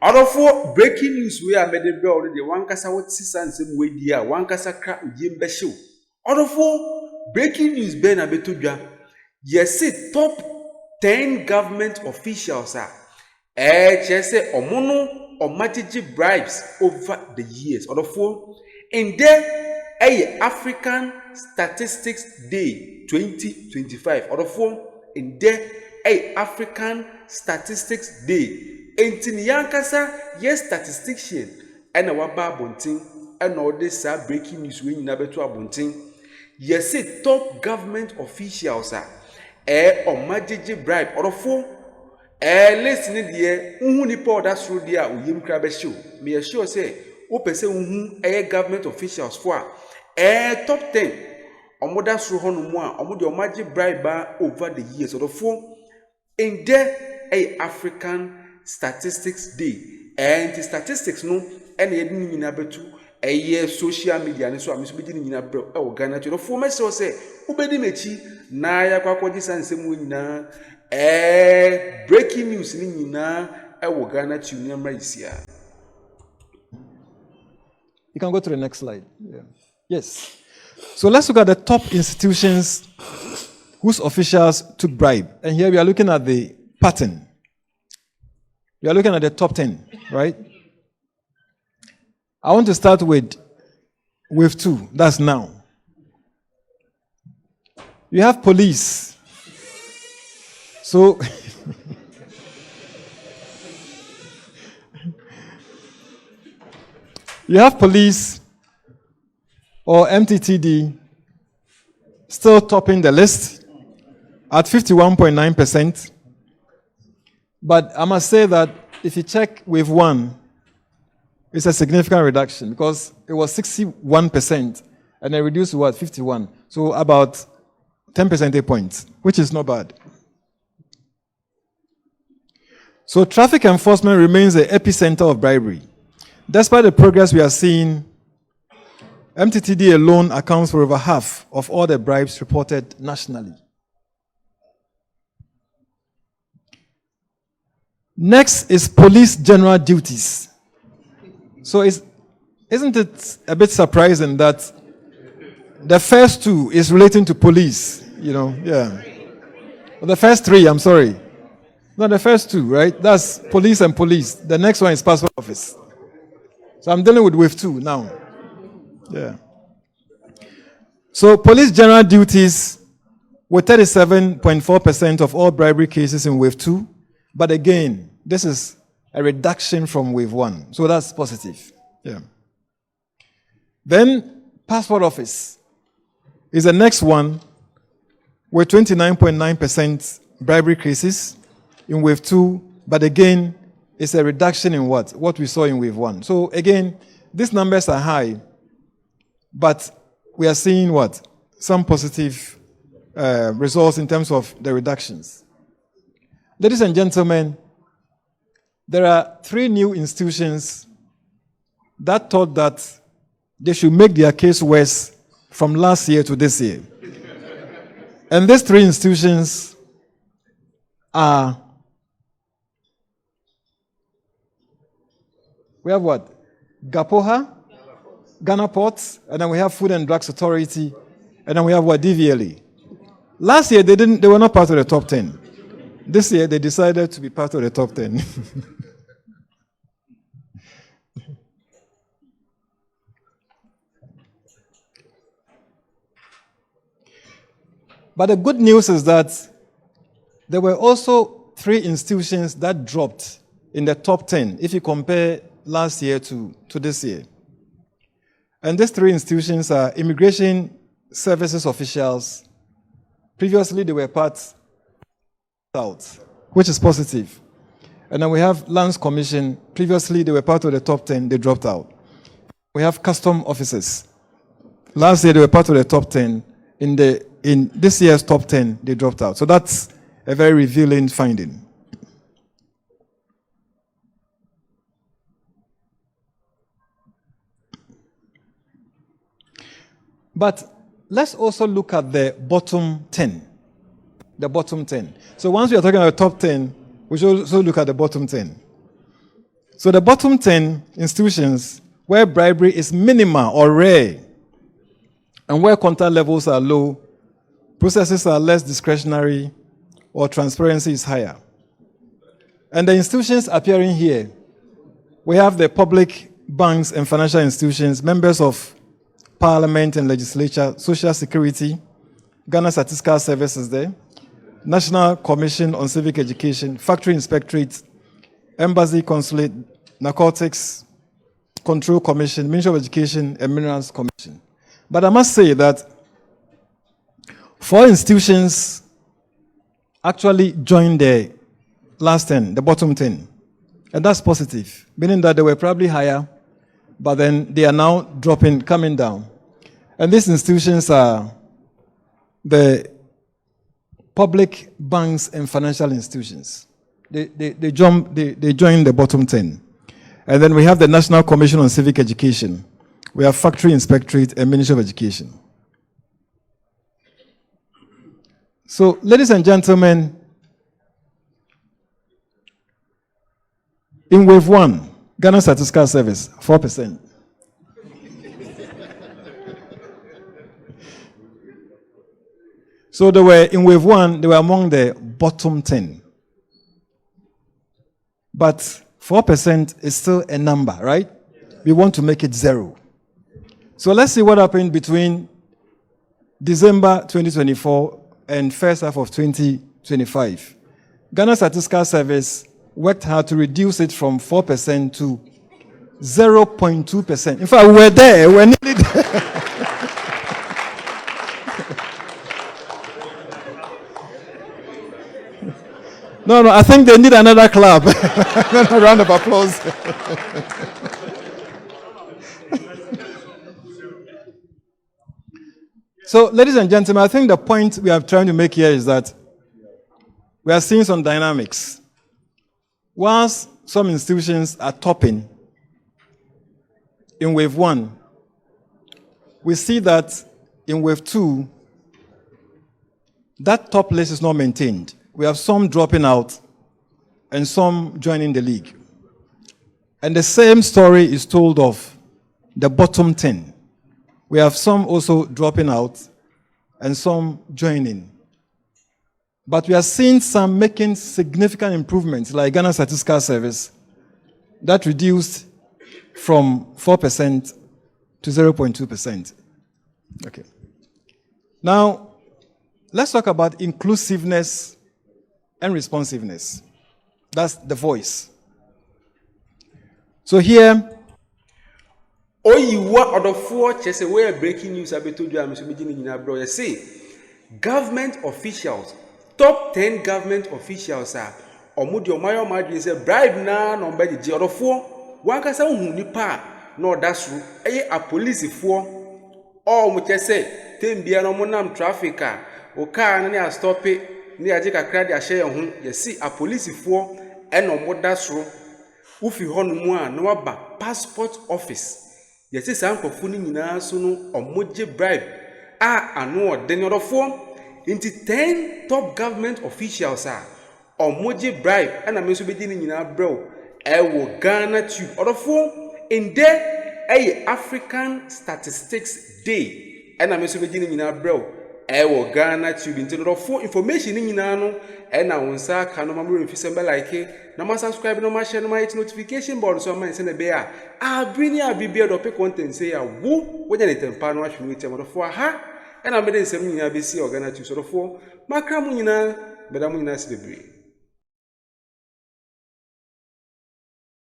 Out of breaking news, we are made already. One kasa what sister same way dia. One kasa crack ujim besho. Out of breaking news, Ben Abetuja. Yes, it top 10 government officials are. Just say omono or matiji bribes over the years. Out of in there, African Statistics Day 2025. Out of in there, African Statistics Day. Enti yankasa yes statistician ena waba abonten ena ode sa breaking news we nyina beto abonten yes top government officials omajeje bribe orofo listen de unhu nipa oda soro de a oyim kra be show me sure say wo pese unhu government officials for top 10 omoda soro hono mu a omode omaje bribe over the years orofo in there African Statistics Day and the statistics no and ye didn't nyina betu social media ne so am so be didn't nyina bro Ghanatube for me so say ubedi mechi na ya kwakwaji sansem nyina breaking news ni nyina Ghanatube nyamra isia. You can go to the next slide. Yeah. Yes. So let's look at the top institutions whose officials took bribe. And here we are looking at the pattern. We are looking at the top 10, right? I want to start with wave 2. That's now. You have police. So, you have police or MTTD still topping the list at 51.9%. But I must say that if you check wave 1, it's a significant reduction because it was 61% and it reduced to 51. So about 10 percentage points, which is not bad. So traffic enforcement remains the epicenter of bribery. Despite the progress we are seeing, MTTD alone accounts for over half of all the bribes reported nationally. Next is police general duties. So isn't it a bit surprising that the first 2 is relating to police, yeah. Well, the first 3, I'm sorry. No, the first 2, right? That's police and police. The next one is passport office. So I'm dealing with wave 2 now. Yeah. So police general duties were 37.4% of all bribery cases in wave 2. But again, this is a reduction from wave 1. So that's positive. Yeah. Then passport office is the next one with 29.9% bribery cases in wave 2. But again, it's a reduction in what we saw in wave 1. So again, these numbers are high, but we are seeing some positive results in terms of the reductions. Ladies and gentlemen, there are 3 new institutions that thought that they should make their case worse from last year to this year. And these 3 institutions are, we have GAPOHA, Ghana Ports, and then we have Food and Drugs Authority, and then we have DVLA. Last year they were not part of the top 10. This year, they decided to be part of the top 10. But the good news is that there were also 3 institutions that dropped in the top 10 if you compare last year to this year. And these 3 institutions are immigration services officials. Previously, they were part out, which is positive. And then we have Lands Commission. Previously, they were part of the top 10. They dropped out. We have custom officers. Last year, they were part of the top 10. In this year's top 10, they dropped out. So that's a very revealing finding. But let's also look at the bottom 10. The bottom 10. So once we are talking about the top 10, we should also look at the bottom 10. So the bottom 10 institutions where bribery is minimal or rare, and where contact levels are low, processes are less discretionary, or transparency is higher. And the institutions appearing here, we have the public banks and financial institutions, members of parliament and legislature, social security, Ghana Statistical Services there, National Commission on Civic Education, Factory Inspectorate, Embassy, Consulate, Narcotics Control Commission, Ministry of Education, and Minerals Commission. But I must say that 4 institutions actually joined the last 10, the bottom 10. And that's positive, meaning that they were probably higher, but then they are now dropping, coming down. And these institutions are the public banks and financial institutions. They joined the bottom 10. And then we have the National Commission on Civic Education. We have Factory Inspectorate and Ministry of Education. So, ladies and gentlemen, in wave 1, Ghana Statistical Service, 4%. So they were, in wave 1, they were among the bottom 10. But 4% is still a number, right? We want to make it 0. So let's see what happened between December 2024 and first half of 2025. Ghana Statistical Service worked hard to reduce it from 4% to 0.2%. In fact, we were there, we were nearly there. No, I think they need another clap. A round of applause. So, ladies and gentlemen, I think the point we are trying to make here is that we are seeing some dynamics. Whilst some institutions are topping in wave 1, we see that in wave 2, that top list is not maintained. We have some dropping out and some joining the league. And the same story is told of the bottom 10. We have some also dropping out and some joining. But we are seeing some making significant improvements, like Ghana Statistical Service, that reduced from 4% to 0.2%. Okay. Now, let's talk about inclusiveness and responsiveness. That's the voice. So here, Oyiwa odofo chese where breaking news abetodu amesubiji nyina bro. You see, government officials, top 10 government officials are omudi omayo madwin say bribe na number di odofo wankasa hu nipa na odasru eye a police fo o mu chese tembia no monam traffic a o car na stop ni aje kakra di ahye ho. You see, a police fo eno modasru ufi honu mu a no waba passport office. Yes, it's uncle Funi Nasono or Moje bribe. No, then you're into 10 top government officials are or Moje bribe, and I'm also beginning in our bro. I will Ghanatube or the phone in there a African Statistics Day, and I'm also beginning in our bro. I will Ghanatube into the phone information in Nano, and I will say, can no more if you like it. No subscribe, no share, no notification board, so I send a bear. Bring your BRIBERY or pay content say a woo, when anything pan watch me for ha, and I made a 7 year BC or Ghanatube sort of 4. Macramunina, Madame BRIBERY.